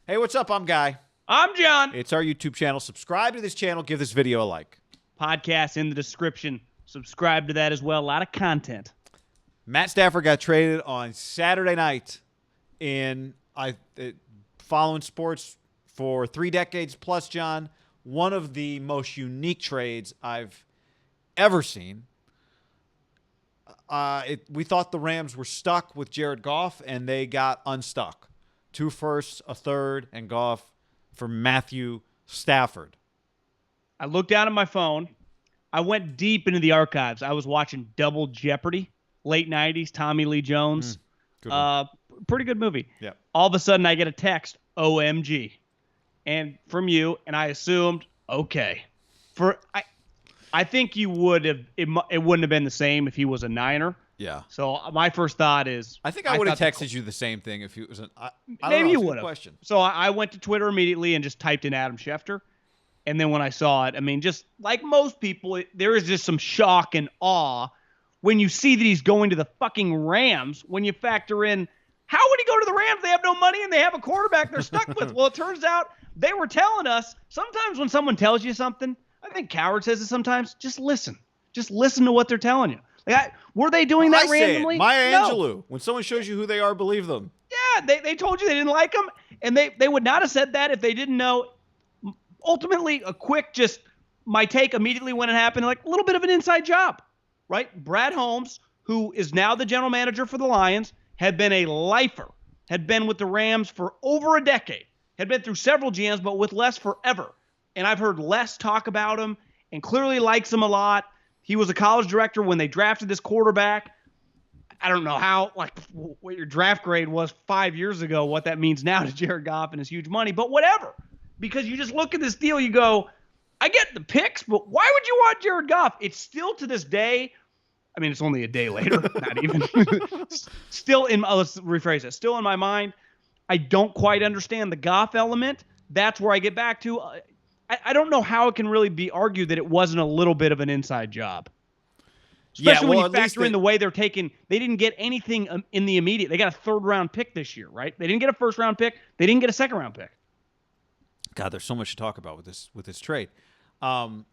Hey, what's up? I'm Guy. I'm John. It's our YouTube channel. Subscribe to this channel. Give this video a like. Podcast in the description. Subscribe to that as well. A lot of content. Matt Stafford got traded on Saturday night in following sports for 3 decades plus, John. One of the most unique trades I've ever seen. We thought the Rams were stuck with Jared Goff, and they got unstuck. 2 firsts, a third, and Goff for Matthew Stafford. I looked down at my phone. I went deep into the archives. I was watching Double Jeopardy, late 90s, Tommy Lee Jones. Pretty good movie. Yep. All of a sudden, I get a text, OMG, and from you, and I assumed, okay. I think you would have. It wouldn't have been the same if he was a Niner. Yeah. So my first thought is, I think I would have texted you the same thing if he was an. Maybe you would have. Question. So I went to Twitter immediately and just typed in Adam Schefter, and then when I saw it, I mean, just like most people, there is just some shock and awe when you see that he's going to the fucking Rams. When you factor in, how would he go to the Rams? They have no money and they have a quarterback they're stuck with. Well, it turns out they were telling us sometimes when someone tells you something. I think Coward says it sometimes. Just listen. Just listen to what they're telling you. Were they doing that randomly? Maya Angelou. When someone shows you who they are, believe them. Yeah, they told you they didn't like them, and they would not have said that if they didn't know. Ultimately, a quick my take immediately when it happened, like a little bit of an inside job, right? Brad Holmes, who is now the general manager for the Lions, had been a lifer, had been with the Rams for over a decade, had been through several GMs, but with Les forever. And I've heard Les talk about him and clearly likes him a lot. He was a college director when they drafted this quarterback. I don't know how, what your draft grade was 5 years ago, what that means now to Jared Goff and his huge money, but whatever. Because you just look at this deal, you go, I get the picks, but why would you want Jared Goff? It's still to this day, I mean, it's only a day later, not even. Still let's rephrase it, still in my mind, I don't quite understand the Goff element. That's where I get back to. I don't know how it can really be argued that it wasn't a little bit of an inside job. Especially when you factor in the way they're taking. They didn't get anything in the immediate. They got a 3rd-round pick this year, right? They didn't get a 1st-round pick. They didn't get a 2nd-round pick. God, there's so much to talk about with this trade.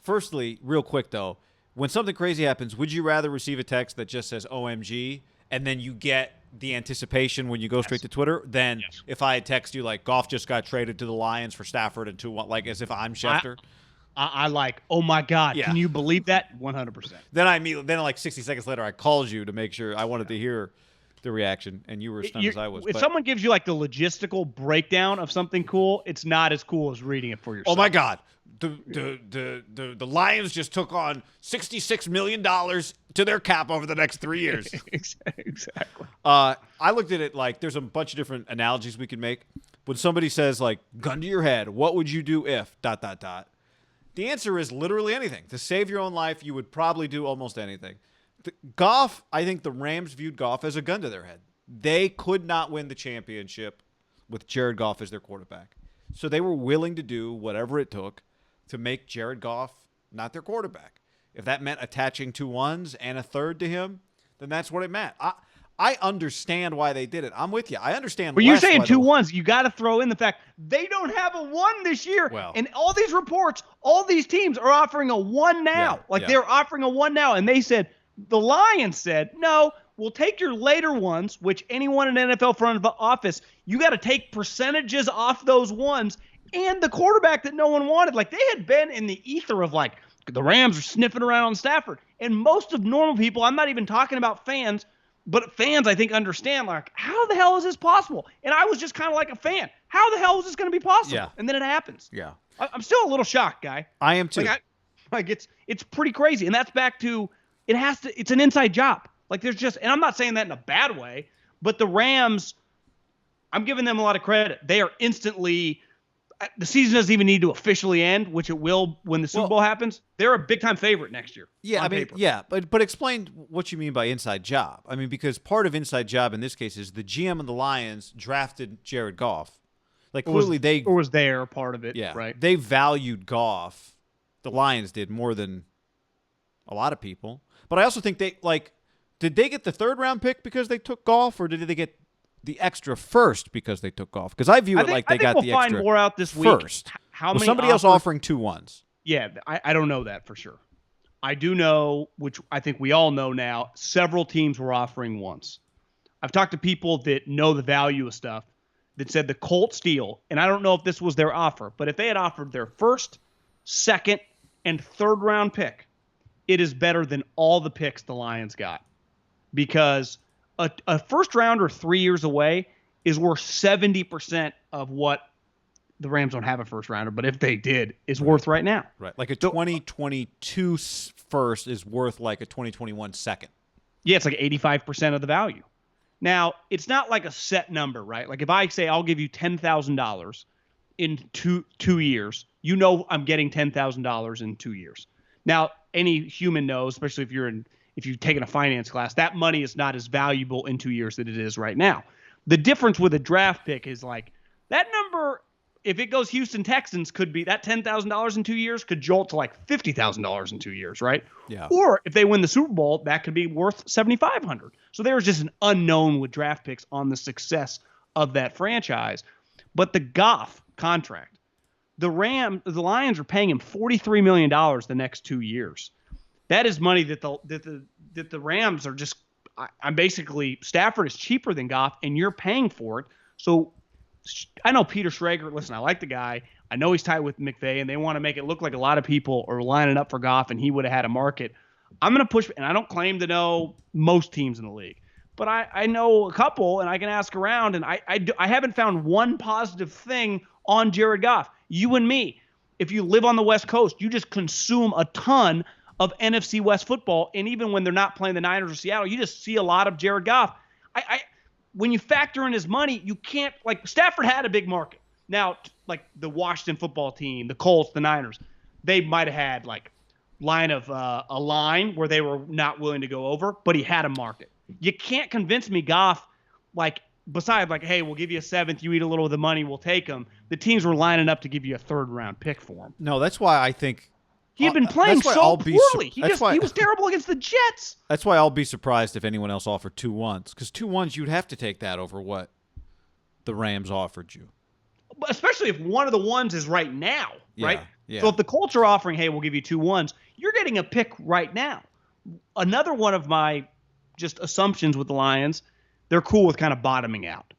Firstly, real quick, though, when something crazy happens, would you rather receive a text that just says OMG and then you get the anticipation when you go straight to Twitter than if I had text you like Goff just got traded to the Lions for Stafford and 2-1, like as if I'm Schefter? I like, oh my God, can you believe that? 100%. Then like 60 seconds later, I called you to make sure I wanted to hear the reaction, and you were as stunned as I was. If someone gives you like the logistical breakdown of something cool, it's not as cool as reading it for yourself. Oh my God. The Lions just took on $66 million to their cap over the next 3 years. Exactly. I looked at it like there's a bunch of different analogies we could make. When somebody says like, gun to your head, what would you do if ... The answer is literally anything. To save your own life, you would probably do almost anything. Goff, I think the Rams viewed Goff as a gun to their head. They could not win the championship with Jared Goff as their quarterback. So they were willing to do whatever it took to make Jared Goff not their quarterback. If that meant attaching 2 1s and a 3rd to him, then that's what it meant. I understand why they did it. I'm with you. I understand. But you're saying 2 1s. You got to throw in the fact they don't have a 1 this year. Well, and all these reports, all these teams are offering a 1 now. They're offering a 1 now. And they said, the Lions said, no, we'll take your later ones, which anyone in NFL front of office, you got to take percentages off those 1s and the quarterback that no one wanted. Like they had been in the ether of like the Rams are sniffing around on Stafford. And most of normal people, I'm not even talking about fans, but fans, I think, understand, like, how the hell is this possible? And I was just kind of like a fan. How the hell is this going to be possible? Yeah. And then it happens. Yeah. I'm still a little shocked, Guy. I am too. It's pretty crazy. And that's back to, it's an inside job. Like there's just, and I'm not saying that in a bad way, but the Rams, I'm giving them a lot of credit. They are instantly, the season doesn't even need to officially end, which it will when the Super Bowl happens. They're a big-time favorite next year. Yeah, but explain what you mean by inside job. I mean, because part of inside job in this case is the GM of the Lions drafted Jared Goff. Like clearly was there part of it. Yeah, right. They valued Goff. The Lions did more than a lot of people. But I also think did they get the 3rd round pick because they took Goff, or did they get the extra first because they took Goff? Because I view it like they got we'll the find extra more out this week. first. How Was many somebody else offering 2 1s? Yeah, I don't know that for sure. I do know, which I think we all know now, several teams were offering 1s. I've talked to people that know the value of stuff that said the Colts deal, and I don't know if this was their offer, but if they had offered their first, second, and third round pick, it is better than all the picks the Lions got. Because a first rounder 3 years away is worth 70% of what the Rams don't have a first rounder, but if they did, is worth right now. Right. Like a 2022 first is worth like a 2021 second. Yeah, it's like 85% of the value. Now, it's not like a set number, right? Like if I say I'll give you $10,000 in two years, you know I'm getting $10,000 in 2 years. Now, any human knows, especially if you've taken a finance class, that money is not as valuable in 2 years than it is right now. The difference with a draft pick is like that number, if it goes Houston Texans, could be that $10,000 in 2 years could jolt to like $50,000 in 2 years, right? Yeah. Or if they win the Super Bowl, that could be worth $7,500. So there's just an unknown with draft picks on the success of that franchise. But the Goff contract, the Lions are paying him $43 million the next 2 years. That is money that the Rams are just. I'm basically Stafford is cheaper than Goff, and you're paying for it. So I know Peter Schrager. Listen, I like the guy. I know he's tied with McVay, and they want to make it look like a lot of people are lining up for Goff, and he would have had a market. I'm going to push, and I don't claim to know most teams in the league, but I know a couple, and I can ask around, and I haven't found one positive thing on Jared Goff. You and me, if you live on the West Coast, you just consume a ton of NFC West football, and even when they're not playing the Niners or Seattle, you just see a lot of Jared Goff. When you factor in his money, you can't – like Stafford had a big market. Now, like the Washington football team, the Colts, the Niners, they might have had like a line where they were not willing to go over, but he had a market. You can't convince me Goff, like besides like, hey, we'll give you a 7th, you eat a little of the money, we'll take him. The teams were lining up to give you a 3rd-round pick for him. No, that's why I think he had been playing so poorly. He was terrible against the Jets. That's why I'll be surprised if anyone else offered 2 1s, because 2 1s you'd have to take that over what the Rams offered you. Especially if one of the ones is right now, right? Yeah. So if the Colts are offering, hey, we'll give you 2 1s, you're getting a pick right now. Another one of my just assumptions with the Lions, they're cool with kind of bottoming out.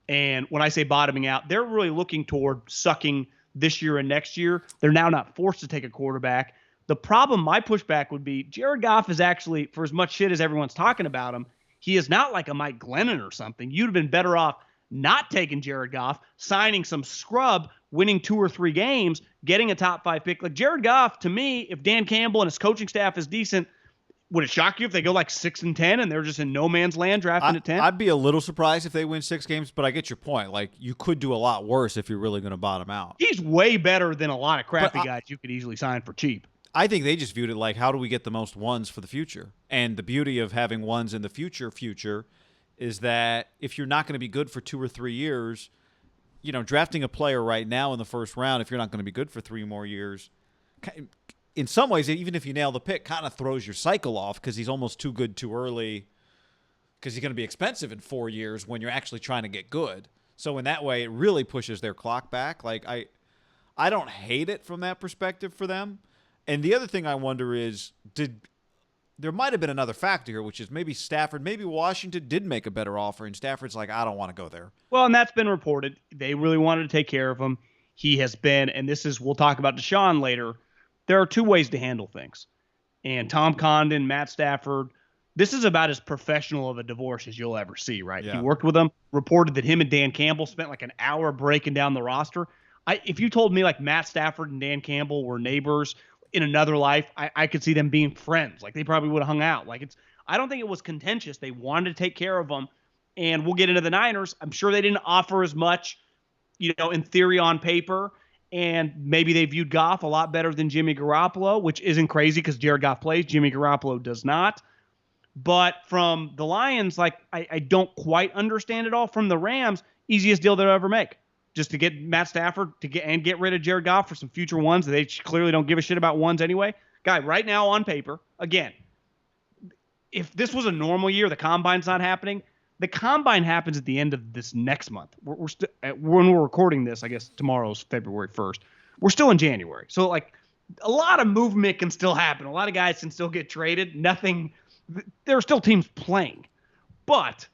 And when I say bottoming out, they're really looking toward sucking this year and next year. They're now not forced to take a quarterback. The problem, my pushback would be Jared Goff is actually, for as much shit as everyone's talking about him, he is not like a Mike Glennon or something. You'd have been better off not taking Jared Goff, signing some scrub, winning 2 or 3 games, getting a top 5 pick. Like Jared Goff, to me, if Dan Campbell and his coaching staff is decent, would it shock you if they go like 6-10 and they're just in no man's land drafting at 10? I'd be a little surprised if they win 6 games, but I get your point. Like you could do a lot worse if you're really going to bottom out. He's way better than a lot of crappy guys you could easily sign for cheap. I think they just viewed it like, how do we get the most 1s for the future? And the beauty of having 1s in the future is that if you're not going to be good for 2 or 3 years, you know, drafting a player right now in the first round, if you're not going to be good for 3 more years, in some ways, even if you nail the pick, kind of throws your cycle off because he's almost too good too early because he's going to be expensive in 4 years when you're actually trying to get good. So in that way, it really pushes their clock back. Like I don't hate it from that perspective for them. And the other thing I wonder is, there might have been another factor here, which is maybe Washington did make a better offer, and Stafford's like, I don't want to go there. Well, and that's been reported. They really wanted to take care of him. He has been, and we'll talk about Deshaun later. There are 2 ways to handle things. And Tom Condon, Matt Stafford, this is about as professional of a divorce as you'll ever see, right? Yeah. He worked with them, reported that him and Dan Campbell spent like an hour breaking down the roster. If you told me like Matt Stafford and Dan Campbell were neighbors in another life, I could see them being friends. Like they probably would have hung out. I don't think it was contentious. They wanted to take care of them. And we'll get into the Niners. I'm sure they didn't offer as much, in theory on paper. And maybe they viewed Goff a lot better than Jimmy Garoppolo, which isn't crazy because Jared Goff plays. Jimmy Garoppolo does not. But from the Lions, I don't quite understand it all. From the Rams, easiest deal they'll ever make. Just to get Matt Stafford get rid of Jared Goff for some future ones. They clearly don't give a shit about ones anyway. Guy, right now on paper, again, if this was a normal year, the combine's not happening, The combine happens at the end of this next month. When we're recording this, I guess tomorrow's February 1st. We're still in January. So like a lot of movement can still happen. A lot of guys can still get traded. There are still teams playing. But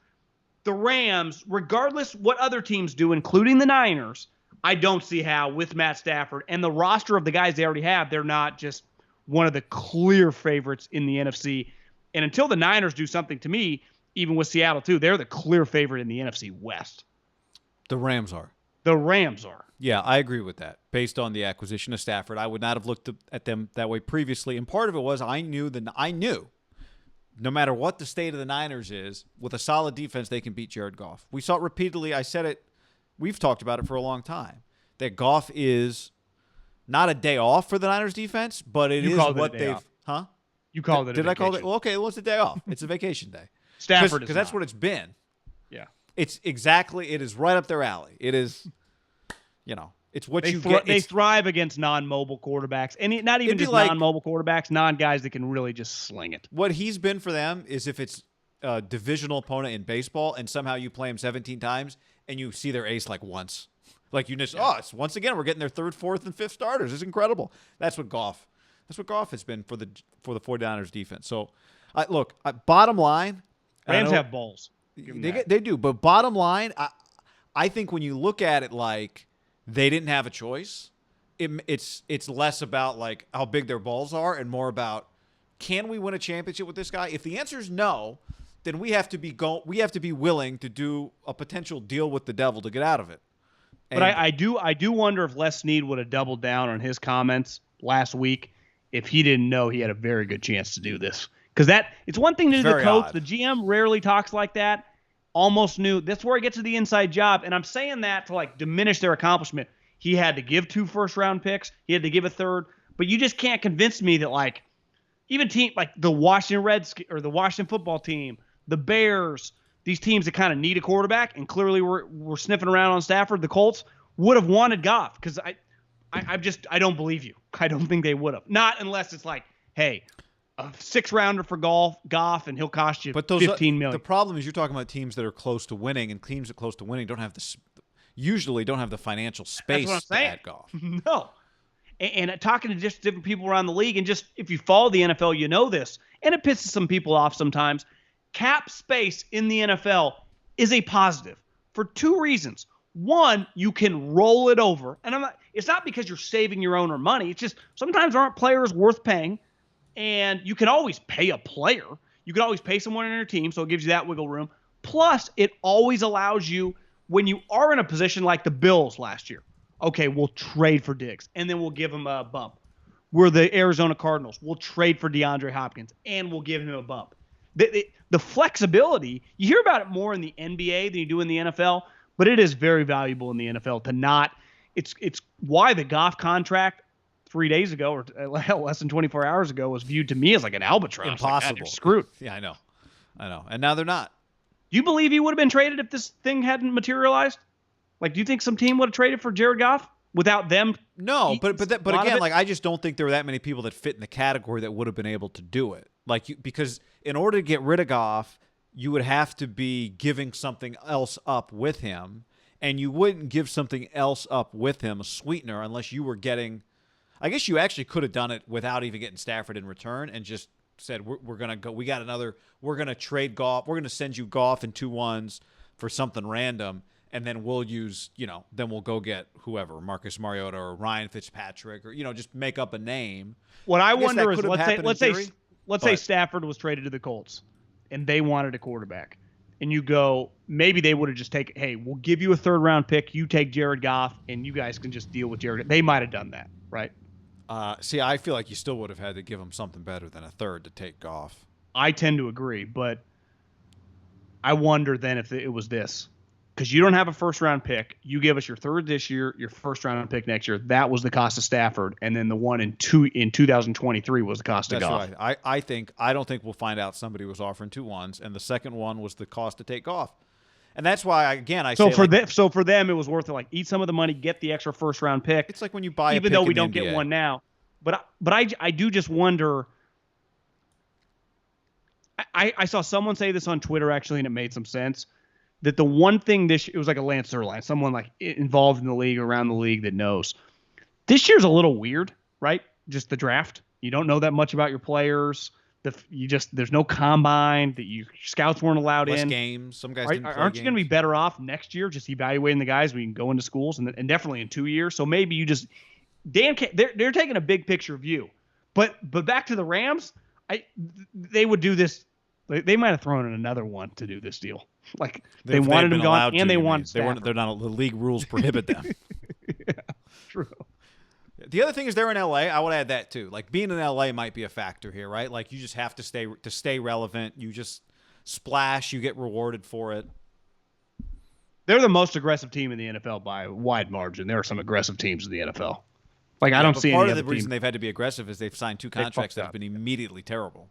the Rams, regardless what other teams do, including the Niners, I don't see how with Matt Stafford and the roster of the guys they already have, they're not just one of the clear favorites in the NFC. And until the Niners do something, to me, even with Seattle too, they're the clear favorite in the NFC West. The Rams are. The Rams are. Yeah, I agree with that. Based on the acquisition of Stafford, I would not have looked at them that way previously. And part of it was I knew no matter what the state of the Niners is, with a solid defense, they can beat Jared Goff. We saw it repeatedly. I said it. We've talked about it for a long time. That Goff is not a day off for the Niners defense, but it is what they've. Huh? You called it. Did I call it? Well, okay. Well, it's a day off. It's a vacation day. Stafford, because that's what it's been. Yeah. It's exactly. It is right up their alley. It is. It's what you get. They thrive against non-mobile quarterbacks, and not even just non-mobile quarterbacks, non-guys that can really just sling it. What he's been for them is if it's a divisional opponent in baseball, and somehow you play him 17 times, and you see their ace like once, like you just it's once again we're getting their third, fourth, and fifth starters. It's incredible. That's what Goff has been for the 49ers defense. So, bottom line, Rams have balls. They do, but bottom line, I think when you look at it like. They didn't have a choice. It's less about like how big their balls are and more about can we win a championship with this guy? If the answer is no, then we have to be willing to do a potential deal with the devil to get out of it. But I do wonder if Les Snead would have doubled down on his comments last week if he didn't know he had a very good chance to do this. Because it's one thing to do the coach. Odd. The GM rarely talks like that. Almost knew. That's where he gets to the inside job. And I'm saying that to like diminish their accomplishment. He had to give 2 first-round picks. He had to give a third. But you just can't convince me that like even team like the Washington Redskins or the Washington football team, the Bears, these teams that kind of need a quarterback and clearly we're sniffing around on Stafford, the Colts would have wanted Goff because I don't believe you. I don't think they would have. Not unless it's like, hey, a 6-rounder for Goff, and he'll cost you $15 million. The problem is you're talking about teams that are close to winning, and teams that are close to winning usually don't have the financial space to add Goff. No. And talking to just different people around the league, and just if you follow the NFL, you know this, and it pisses some people off sometimes. Cap space in the NFL is a positive for 2 reasons. One, you can roll it over, and it's not because you're saving your owner money. It's just sometimes aren't players worth paying. And you can always pay a player. You can always pay someone in your team, so it gives you that wiggle room. Plus, it always allows you, when you are in a position like the Bills last year, okay, we'll trade for Diggs, and then we'll give him a bump. We're the Arizona Cardinals. We'll trade for DeAndre Hopkins, and we'll give him a bump. The flexibility, you hear about it more in the NBA than you do in the NFL, but it is very valuable in the NFL to not – it's why the Goff contract – 3 days ago, or less than 24 hours ago, was viewed to me as like an albatross. Impossible. Like, screwed. Yeah, I know. And now they're not. Do you believe he would have been traded if this thing hadn't materialized? Like, do you think some team would have traded for Jared Goff without them? No, but again, like I just don't think there were that many people that fit in the category that would have been able to do it. Because in order to get rid of Goff, you would have to be giving something else up with him, and you wouldn't give something else up with him, a sweetener, unless you were getting. I guess you actually could have done it without even getting Stafford in return and just said, we're going to go. We're going to trade Goff. We're going to send you Goff and 2 1s for something random. And then we'll use, then we'll go get whoever, Marcus Mariota or Ryan Fitzpatrick or, just make up a name. What I wonder is let's say Stafford was traded to the Colts and they wanted a quarterback. And you go, maybe they would have just taken, hey, we'll give you a 3rd-round pick. You take Jared Goff and you guys can just deal with Jared. They might have done that, right? See, I feel like you still would have had to give him something better than a 3rd to take Goff. I tend to agree, but I wonder then if it was this. Because you don't have a 1st-round pick. You give us your 3rd this year, your 1st-round pick next year. That was the cost of Stafford, and then the one in 2023 was the cost of Goff. That's right. I don't think we'll find out somebody was offering 2 1s, and the second one was the cost to take Goff. And that's why, I so say for them, it was worth it. Like, eat some of the money, get the extra 1st-round pick. It's like when you buy even though we don't get one now. But I do just wonder. I saw someone say this on Twitter actually, and it made some sense. That the one thing it was like a Lance Zierlein, someone like involved in the league, around the league that knows. This year's a little weird, right? Just the draft. You don't know that much about your players. There's no combine. Scouts weren't allowed Less in. Games. Some guys didn't play Aren't you going to be better off next year just evaluating the guys when you can go into schools and definitely in 2 years? So maybe you just they're taking a big picture view. But back to the Rams, they would do this. They might have thrown in another one to do this deal. Like they wanted him gone, and they wanted Stafford. They're not. The league rules prohibit them. Yeah, true. The other thing is they're in LA. I would add that too. Like being in LA might be a factor here, right? Like you just have to stay relevant. You just splash. You get rewarded for it. They're the most aggressive team in the NFL by a wide margin. There are some aggressive teams in the NFL. Like I don't see any part other of the reason team. they've had to be aggressive is they've signed 2 contracts that have been immediately terrible.